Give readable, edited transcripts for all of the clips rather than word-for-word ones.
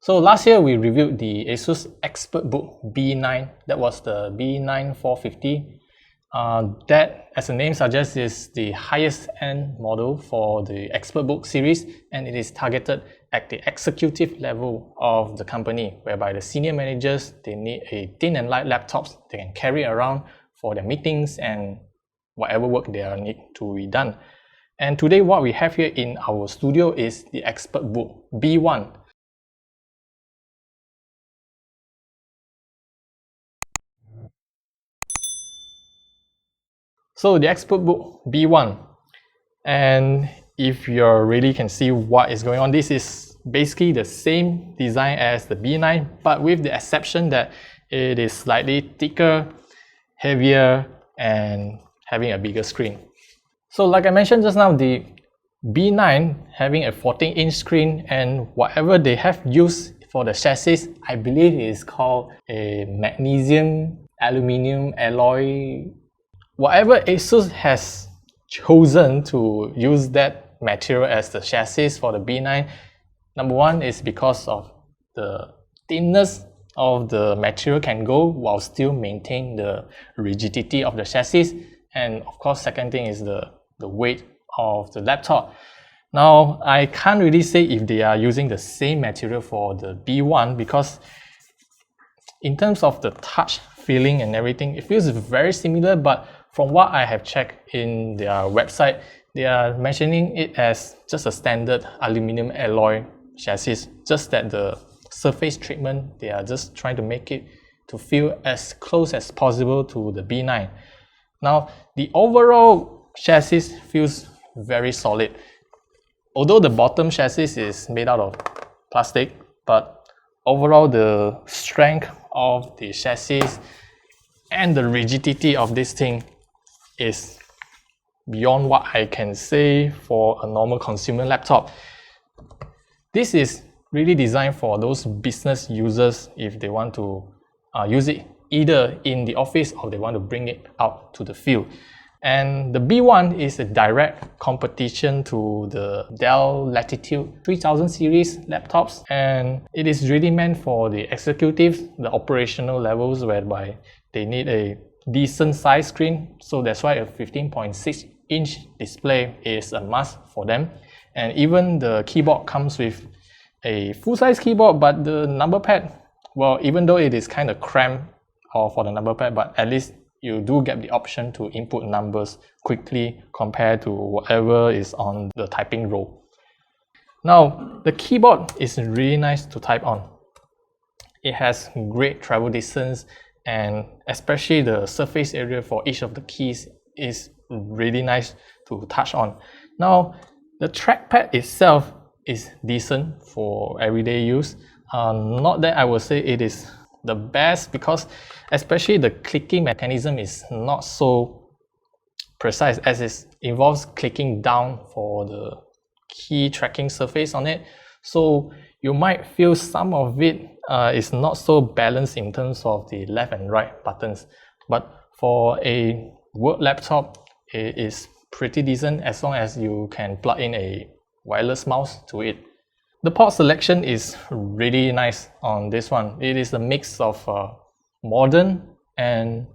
So last year we reviewed the ASUS ExpertBook B9. That was the B9 450. That, as the name suggests, is the highest end model for the ExpertBook series, and it is targeted at the executive level of the company, whereby the senior managers, they need a thin and light laptops they can carry around for their meetings and whatever work they need to be done. And today what we have here in our studio is the ExpertBook B1. So the ExpertBook B1, and if you really can see what is going on, this is basically the same design as the B9, but with the exception that it is slightly thicker, heavier, and having a bigger screen. So like I mentioned just now, the B9 having a 14-inch screen, and whatever they have used for the chassis, I believe is called a magnesium aluminum alloy. Whatever ASUS has chosen to use that material as the chassis for the B9, number one is because of the thinness of the material can go while still maintain the rigidity of the chassis, and of course second thing is the weight of the laptop. Now I can't really say if they are using the same material for the B1, because in terms of the touch feeling and everything, it feels very similar, but from what I have checked in their website, they are mentioning it as just a standard aluminum alloy chassis, just that the surface treatment, they are just trying to make it to feel as close as possible to the B9. Now, the overall chassis feels very solid. Although the bottom chassis is made out of plastic, but overall the strength of the chassis and the rigidity of this thing is beyond what I can say for a normal consumer laptop. This is really designed for those business users if they want to use it either in the office or they want to bring it out to the field. And the B1 is a direct competition to the Dell Latitude 3000 series laptops, and it is really meant for the executives, the operational levels, whereby they need a decent size screen. So that's why a 15.6-inch display is a must for them. And even the keyboard comes with a full-size keyboard, but the number pad, well, even though it is kind of cramped for the number pad, but at least you do get the option to input numbers quickly compared to whatever is on the typing row. Now, the keyboard is really nice to type on. It has great travel distance, and especially the surface area for each of the keys is really nice to touch on. Now, the trackpad itself is decent for everyday use. Not that I would say it is the best, because especially the clicking mechanism is not so precise, as it involves clicking down for the key tracking surface on it. So you might feel some of it is not so balanced in terms of the left and right buttons. But for a work laptop, it is pretty decent as long as you can plug in a wireless mouse to it. The port selection is really nice on this one. It is a mix of modern and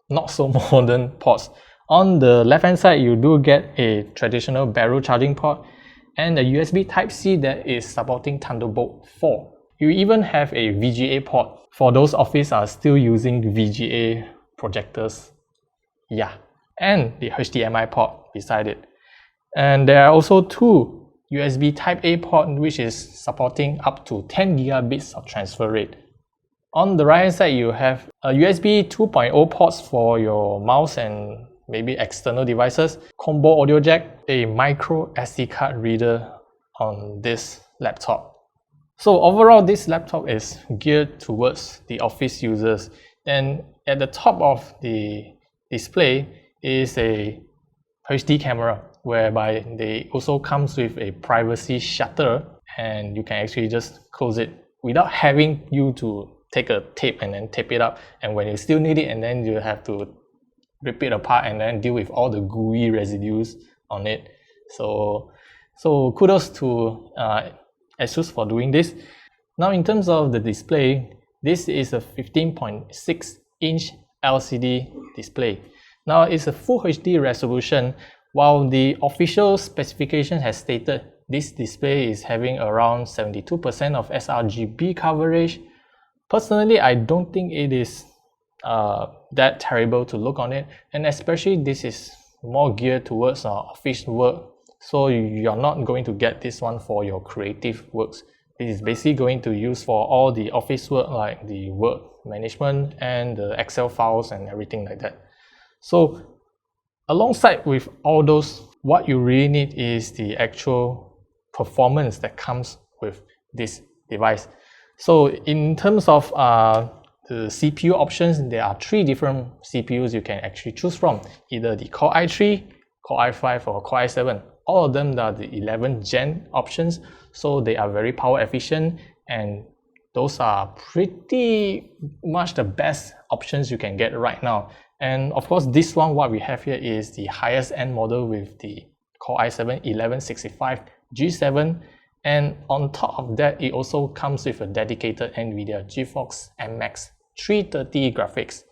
not so modern ports. On the left hand side, you do get a traditional barrel charging port and a USB Type-C that is supporting Thunderbolt 4. You even have a VGA port for those offices are still using VGA projectors. Yeah, and the HDMI port beside it. And there are also two USB Type-A port which is supporting up to 10 gigabits of transfer rate. On the right hand side, you have a USB 2.0 ports for your mouse and maybe external devices, combo audio jack, a micro SD card reader on this laptop. So overall, this laptop is geared towards the office users. And at the top of the display is a HD camera, whereby they also comes with a privacy shutter, and you can actually just close it without having you to take a tape and then tape it up, and when you still need it, and then you have to rip it apart and then deal with all the gooey residues on it. So kudos to ASUS for doing this. Now in terms of the display, this is a 15.6-inch LCD display. Now it's a Full HD resolution, while the official specification has stated this display is having around 72% of sRGB coverage. Personally, I don't think it is that terrible to look on it, and especially this is more geared towards office work, so you're not going to get this one for your creative works. This is basically going to use for all the office work like the Word management and the Excel files and everything like that. So alongside with all those, what you really need is the actual performance that comes with this device. So in terms of the CPU options, there are 3 different CPUs you can actually choose from, either the Core i3, Core i5 or Core i7. All of them are the 11th gen options, so they are very power efficient, and those are pretty much the best options you can get right now. And of course, this one, what we have here is the highest end model with the Core i7 1165 G7, and on top of that, it also comes with a dedicated NVIDIA GeForce MX 330 graphics,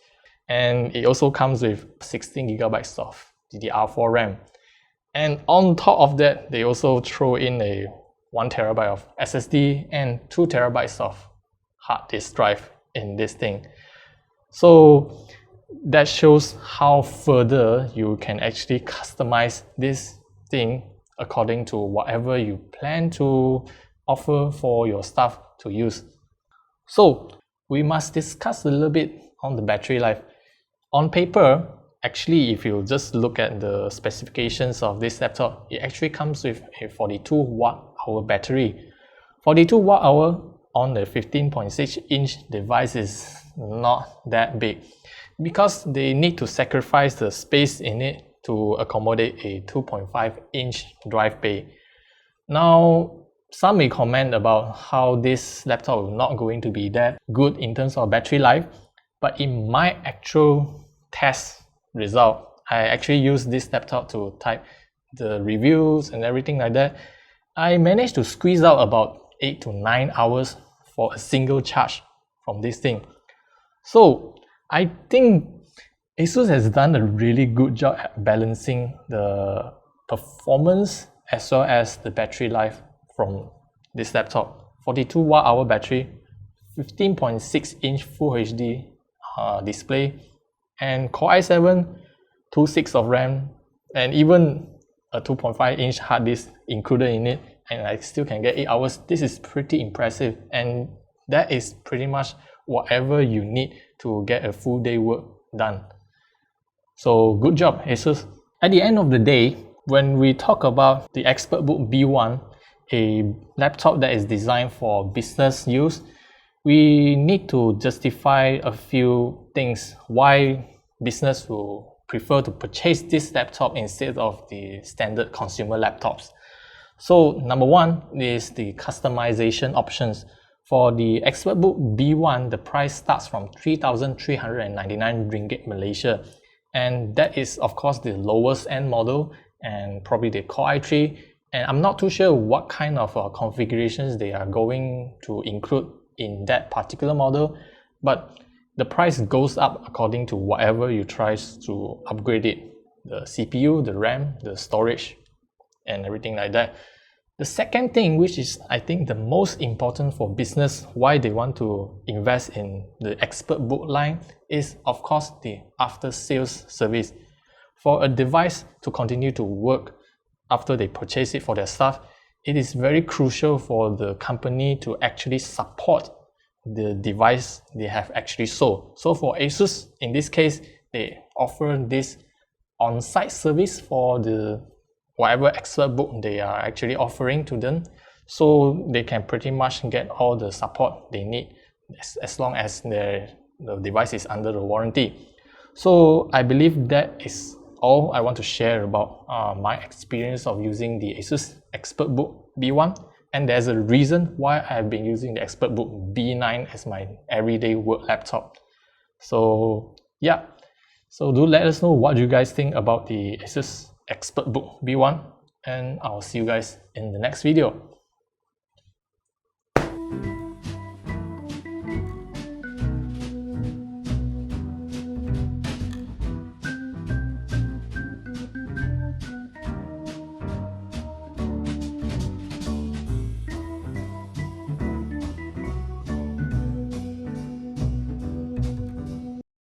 and it also comes with 16GB of DDR4 RAM. And on top of that, they also throw in a 1TB of SSD and 2TB of hard disk drive in this thing. So that shows how further you can actually customize this thing according to whatever you plan to offer for your staff to use. So we must discuss a little bit on the battery life. On paper, actually, if you just look at the specifications of this laptop, it actually comes with a 42 watt-hour battery. 42 watt-hour on a 15.6-inch device is not that big, because they need to sacrifice the space in it to accommodate a 2.5-inch drive bay. Now, some may comment about how this laptop is not going to be that good in terms of battery life, but in my actual test result, I actually used this laptop to type the reviews and everything like that. I managed to squeeze out about 8 to 9 hours for a single charge from this thing. So I think ASUS has done a really good job at balancing the performance as well as the battery life from this laptop. 42 watt-hour battery, 15.6-inch Full HD display, and Core i7, 2.6 of RAM, and even a 2.5-inch hard disk included in it, and I still can get 8 hours. This is pretty impressive, and that is pretty much whatever you need to get a full day work done. So good job, ASUS. At the end of the day, when we talk about the ExpertBook B1, a laptop that is designed for business use, we need to justify a few things why business will prefer to purchase this laptop instead of the standard consumer laptops. So number one is the customization options. For the ExpertBook B1, the price starts from 3,399 ringgit Malaysia, and that is of course the lowest end model and probably the Core i3, and I'm not too sure what kind of configurations they are going to include in that particular model, but the price goes up according to whatever you try to upgrade it, the CPU, the RAM, the storage, and everything like that. The second thing, which is I think the most important for business, why they want to invest in the ExpertBook line, is of course the after sales service. For a device to continue to work after they purchase it for their staff, it is very crucial for the company to actually support the device they have actually sold. So for ASUS, in this case, they offer this on-site service for the whatever ExpertBook they are actually offering to them, so they can pretty much get all the support they need as long as the device is under the warranty. So I believe that is all I want to share about my experience of using the ASUS ExpertBook B1, and there's a reason why I've been using the ExpertBook B9 as my everyday work laptop. So yeah, so do let us know what you guys think about the ASUS ExpertBook B1, and I'll see you guys in the next video.